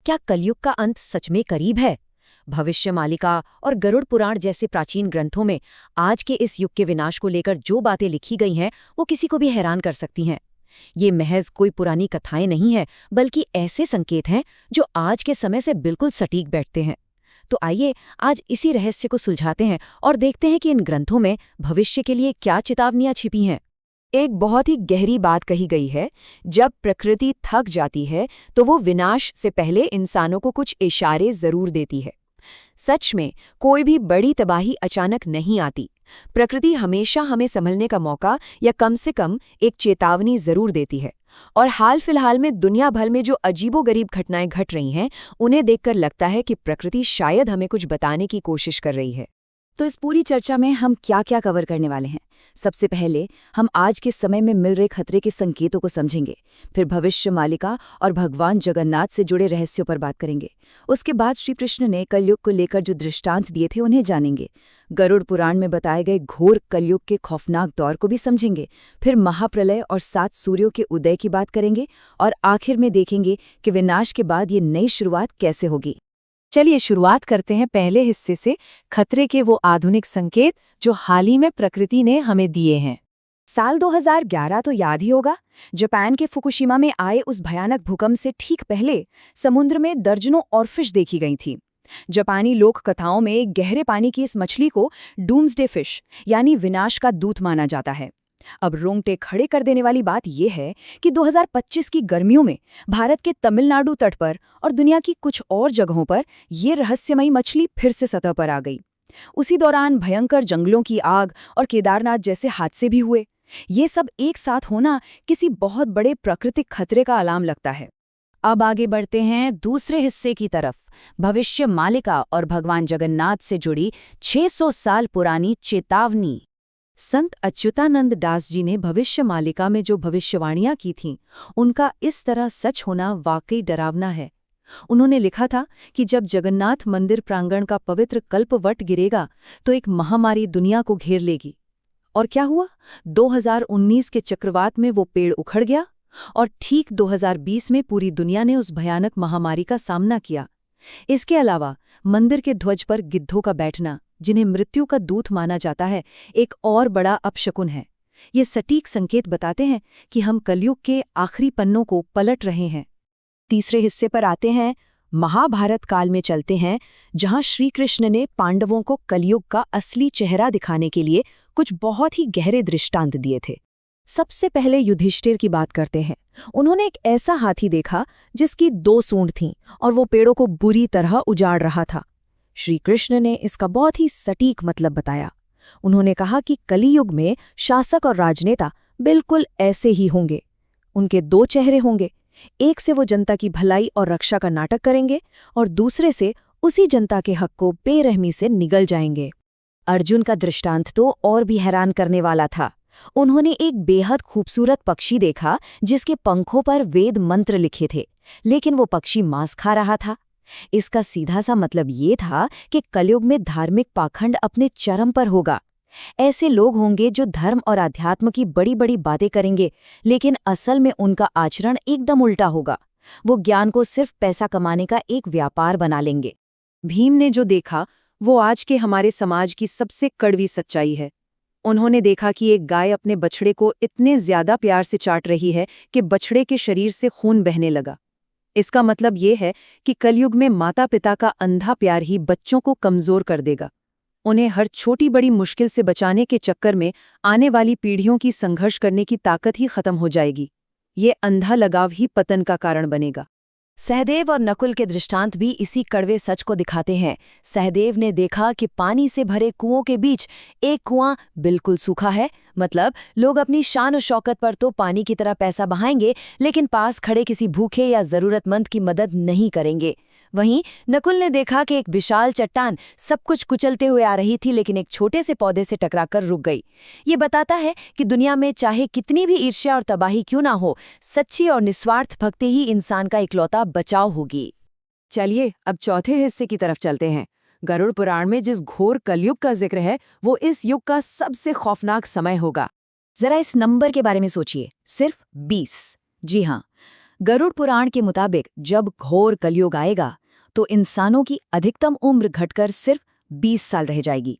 क्या कलयुग का अंत सच में करीब है? भविष्यमालिका और गरुड़ पुराण जैसे प्राचीन ग्रंथों में आज के इस युग के विनाश को लेकर जो बातें लिखी गई हैं, वो किसी को भी हैरान कर सकती हैं। ये महज कोई पुरानी कथाएं नहीं हैं, बल्कि ऐसे संकेत हैं जो आज के समय से बिल्कुल सटीक बैठते हैं। तो आइए आज इसी रहस्य को सुलझाते हैं और देखते हैं कि इन ग्रंथों में भविष्य के लिए क्या चेतावनियां छिपी हैं। एक बहुत ही गहरी बात कही गई है, जब प्रकृति थक जाती है तो वो विनाश से पहले इंसानों को कुछ इशारे जरूर देती है। सच में कोई भी बड़ी तबाही अचानक नहीं आती। प्रकृति हमेशा हमें संभलने का मौका या कम से कम एक चेतावनी जरूर देती है। और हाल फिलहाल में दुनिया भर में जो अजीबोगरीब घटनाएं घट रही हैं, उन्हें देखकर लगता है कि प्रकृति शायद हमें कुछ बताने की कोशिश कर रही है। तो इस पूरी चर्चा में हम क्या क्या कवर करने वाले हैं? सबसे पहले हम आज के समय में मिल रहे खतरे के संकेतों को समझेंगे, फिर भविष्यमालिका और भगवान जगन्नाथ से जुड़े रहस्यों पर बात करेंगे। उसके बाद श्री कृष्ण ने कलयुग को लेकर जो दृष्टांत दिए थे उन्हें जानेंगे। गरुड़ पुराण में बताए गए घोर कलयुग के खौफनाक दौर को भी समझेंगे। फिर महाप्रलय और 7 सूर्यों के उदय की बात करेंगे और आखिर में देखेंगे कि विनाश के बाद ये नई शुरुआत कैसे होगी। चलिए शुरुआत करते हैं पहले हिस्से से, खतरे के वो आधुनिक संकेत जो हाल ही में प्रकृति ने हमें दिए हैं। साल 2011 तो याद ही होगा। जापान के फुकुशिमा में आए उस भयानक भूकंप से ठीक पहले समुद्र में दर्जनों ऑरफिश देखी गई थी। जापानी लोक कथाओं में गहरे पानी की इस मछली को डूम्सडे फिश यानी विनाश का दूत माना जाता है। अब रोंगटे खड़े कर देने वाली बात यह है कि 2025 की गर्मियों में भारत के तमिलनाडु तट पर और दुनिया की कुछ और जगहों पर यह रहस्यमयी मछली फिर से सतह पर आ गई। उसी दौरान भयंकर जंगलों की आग और केदारनाथ जैसे हादसे भी हुए। ये सब एक साथ होना किसी बहुत बड़े प्राकृतिक खतरे का अलार्म लगता है। अब आगे बढ़ते हैं दूसरे हिस्से की तरफ, भविष्यमालिका और भगवान जगन्नाथ से जुड़ी 600 साल पुरानी चेतावनी। संत अच्युतानंद दास जी ने भविष्यमालिका में जो भविष्यवाणियां की थीं, उनका इस तरह सच होना वाकई डरावना है। उन्होंने लिखा था कि जब जगन्नाथ मंदिर प्रांगण का पवित्र कल्पवट गिरेगा तो एक महामारी दुनिया को घेर लेगी। और क्या हुआ? 2019 के चक्रवात में वो पेड़ उखड़ गया और ठीक 2020 में पूरी दुनिया ने उस भयानक महामारी का सामना किया। इसके अलावा मंदिर के ध्वज पर गिद्धों का बैठना, जिन्हें मृत्यु का दूत माना जाता है, एक और बड़ा अपशकुन है। ये सटीक संकेत बताते हैं कि हम कलयुग के आखिरी पन्नों को पलट रहे हैं। तीसरे हिस्से पर आते हैं, महाभारत काल में चलते हैं, जहां श्री कृष्ण ने पांडवों को कलयुग का असली चेहरा दिखाने के लिए कुछ बहुत ही गहरे दृष्टांत दिए थे। सबसे पहले युधिष्ठिर की बात करते हैं। उन्होंने एक ऐसा हाथी देखा जिसकी 2 सूंड थीं और वो पेड़ों को बुरी तरह उजाड़ रहा था। श्री कृष्ण ने इसका बहुत ही सटीक मतलब बताया। उन्होंने कहा कि कलियुग में शासक और राजनेता बिल्कुल ऐसे ही होंगे। उनके 2 चेहरे होंगे, एक से वो जनता की भलाई और रक्षा का नाटक करेंगे और दूसरे से उसी जनता के हक को बेरहमी से निगल जाएंगे। अर्जुन का दृष्टांत तो और भी हैरान करने वाला था। उन्होंने एक बेहद खूबसूरत पक्षी देखा जिसके पंखों पर वेद मंत्र लिखे थे, लेकिन वो पक्षी मांस खा रहा था। इसका सीधा सा मतलब ये था कि कलयुग में धार्मिक पाखंड अपने चरम पर होगा। ऐसे लोग होंगे जो धर्म और अध्यात्म की बड़ी बड़ी बातें करेंगे, लेकिन असल में उनका आचरण एकदम उल्टा होगा। वो ज्ञान को सिर्फ पैसा कमाने का एक व्यापार बना लेंगे। भीम ने जो देखा वो आज के हमारे समाज की सबसे कड़वी सच्चाई है। उन्होंने देखा कि एक गाय अपने बछड़े को इतने ज्यादा प्यार से चाट रही है कि बछड़े के शरीर से खून बहने लगा। इसका मतलब ये है कि कलयुग में माता पिता का अंधा प्यार ही बच्चों को कमजोर कर देगा। उन्हें हर छोटी बड़ी मुश्किल से बचाने के चक्कर में आने वाली पीढ़ियों की संघर्ष करने की ताकत ही खत्म हो जाएगी। ये अंधा लगाव ही पतन का कारण बनेगा। सहदेव और नकुल के दृष्टांत भी इसी कड़वे सच को दिखाते हैं। सहदेव ने देखा कि पानी से भरे कुओं के बीच एक कुआं बिल्कुल सूखा है। मतलब लोग अपनी शान और शौकत पर तो पानी की तरह पैसा बहाएंगे, लेकिन पास खड़े किसी भूखे या जरूरतमंद की मदद नहीं करेंगे। वहीं नकुल ने देखा कि एक विशाल चट्टान सब कुछ कुचलते हुए आ रही थी, लेकिन एक छोटे से पौधे से टकराकर रुक गई। ये बताता है कि दुनिया में चाहे कितनी भी ईर्ष्या और तबाही क्यों ना हो, सच्ची और निस्वार्थ भक्ति ही इंसान का इकलौता बचाव होगी। चलिए अब चौथे हिस्से की तरफ चलते हैं। गरुड़ पुराण में जिस घोर कलयुग का जिक्र है, वो इस युग का सबसे खौफनाक समय होगा। जरा इस नंबर के बारे में सोचिए, सिर्फ 20। जी हाँ, गरुड़ पुराण के मुताबिक जब घोर कलयुग आएगा तो इंसानों की अधिकतम उम्र घटकर सिर्फ 20 साल रह जाएगी।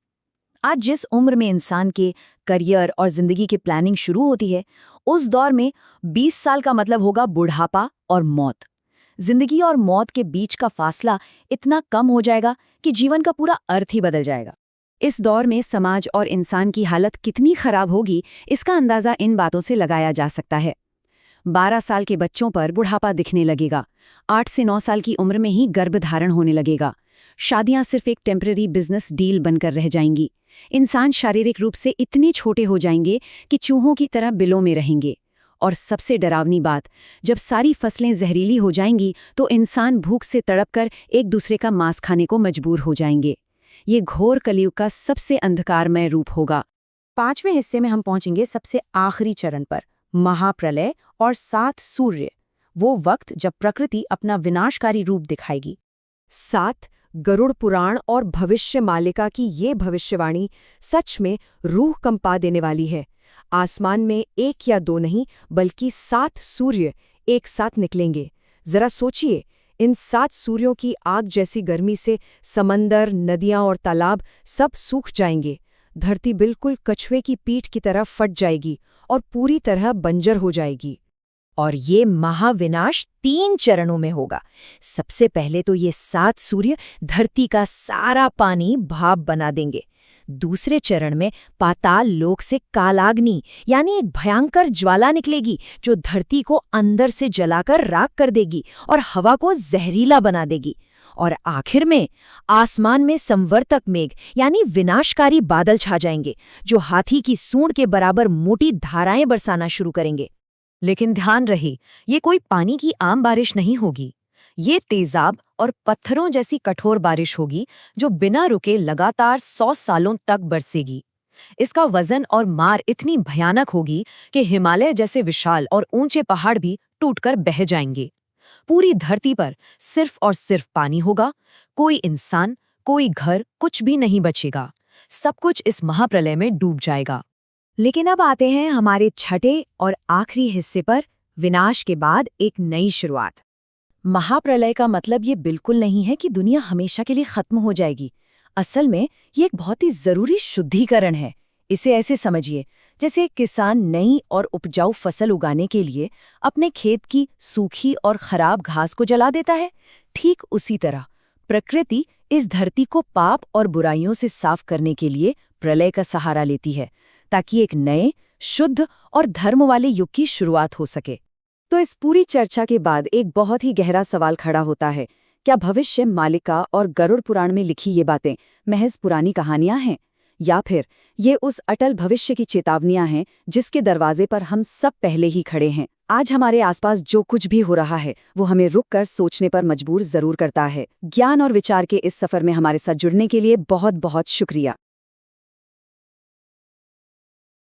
आज जिस उम्र में इंसान के करियर और जिंदगी की प्लानिंग शुरू होती है, उस दौर में 20 साल का मतलब होगा बुढ़ापा और मौत। जिंदगी और मौत के बीच का फासला इतना कम हो जाएगा कि जीवन का पूरा अर्थ ही बदल जाएगा। इस दौर में समाज और इंसान की हालत कितनी खराब होगी, इसका अंदाजा इन बातों से लगाया जा सकता है। 12 साल के बच्चों पर बुढ़ापा दिखने लगेगा। 8 से 9 साल की उम्र में ही गर्भधारण होने लगेगा। शादियां सिर्फ एक टेम्पररी बिजनेस डील बनकर रह जाएंगी। इंसान शारीरिक रूप से इतने छोटे हो जाएंगे कि चूहों की तरह बिलों में रहेंगे। और सबसे डरावनी बात, जब सारी फसलें जहरीली हो जाएंगी तो इंसान भूख से तड़पकर एक दूसरे का मांस खाने को मजबूर हो जाएंगे। ये घोर कलयुग का सबसे अंधकारमय रूप होगा। 5वें हिस्से में हम पहुंचेंगे सबसे आखिरी चरण पर, महाप्रलय और 7 सूर्य, वो वक्त जब प्रकृति अपना विनाशकारी रूप दिखाएगी। 7 गरुड़ पुराण और भविष्य मालिका की ये भविष्यवाणी सच में रूह कंपा देने वाली है। आसमान में 1 या 2 नहीं बल्कि 7 सूर्य एक साथ निकलेंगे। जरा सोचिए, इन 7 सूर्यों की आग जैसी गर्मी से समंदर, नदियां और तालाब सब सूख जाएंगे। धरती बिल्कुल कछुए की पीठ की तरह फट जाएगी और पूरी तरह बंजर हो जाएगी। और ये महाविनाश 3 चरणों में होगा। सबसे पहले तो ये 7 सूर्य धरती का सारा पानी भाप बना देंगे। दूसरे चरण में पाताल लोक से कालाग्नि यानी एक भयंकर ज्वाला निकलेगी जो धरती को अंदर से जलाकर राख कर देगी और हवा को जहरीला बना देगी। और आखिर में आसमान में संवर्तक मेघ यानी विनाशकारी बादल छा जाएंगे जो हाथी की सूंड के बराबर मोटी धाराएं बरसाना शुरू करेंगे। लेकिन ध्यान रहे, ये कोई पानी की आम बारिश नहीं होगी। ये तेजाब और पत्थरों जैसी कठोर बारिश होगी जो बिना रुके लगातार 100 सालों तक बरसेगी। इसका वजन और मार इतनी भयानक होगी कि हिमालय जैसे विशाल और ऊंचे पहाड़ भी टूटकर बह जाएंगे। पूरी धरती पर सिर्फ और सिर्फ पानी होगा। कोई इंसान, कोई घर, कुछ भी नहीं बचेगा। सब कुछ इस महाप्रलय में डूब जाएगा। लेकिन अब आते हैं हमारे छठे और आखिरी हिस्से पर, विनाश के बाद एक नई शुरुआत। महाप्रलय का मतलब ये बिल्कुल नहीं है कि दुनिया हमेशा के लिए खत्म हो जाएगी। असल में ये एक बहुत ही जरूरी शुद्धिकरण है। इसे ऐसे समझिए जैसे एक किसान नई और उपजाऊ फसल उगाने के लिए अपने खेत की सूखी और खराब घास को जला देता है। ठीक उसी तरह प्रकृति इस धरती को पाप और बुराइयों से साफ करने के लिए प्रलय का सहारा लेती है ताकि एक नए, शुद्ध और धर्म वाले युग की शुरुआत हो सके। तो इस पूरी चर्चा के बाद एक बहुत ही गहरा सवाल खड़ा होता है, क्या भविष्य मालिका और गरुड़ पुराण में लिखी ये बातें महज पुरानी कहानियां हैं, या फिर ये उस अटल भविष्य की चेतावनियां हैं जिसके दरवाजे पर हम सब पहले ही खड़े हैं? आज हमारे आसपास जो कुछ भी हो रहा है वो हमें रुककर सोचने पर मजबूर जरूर करता है। ज्ञान और विचार के इस सफर में हमारे साथ जुड़ने के लिए बहुत बहुत शुक्रिया।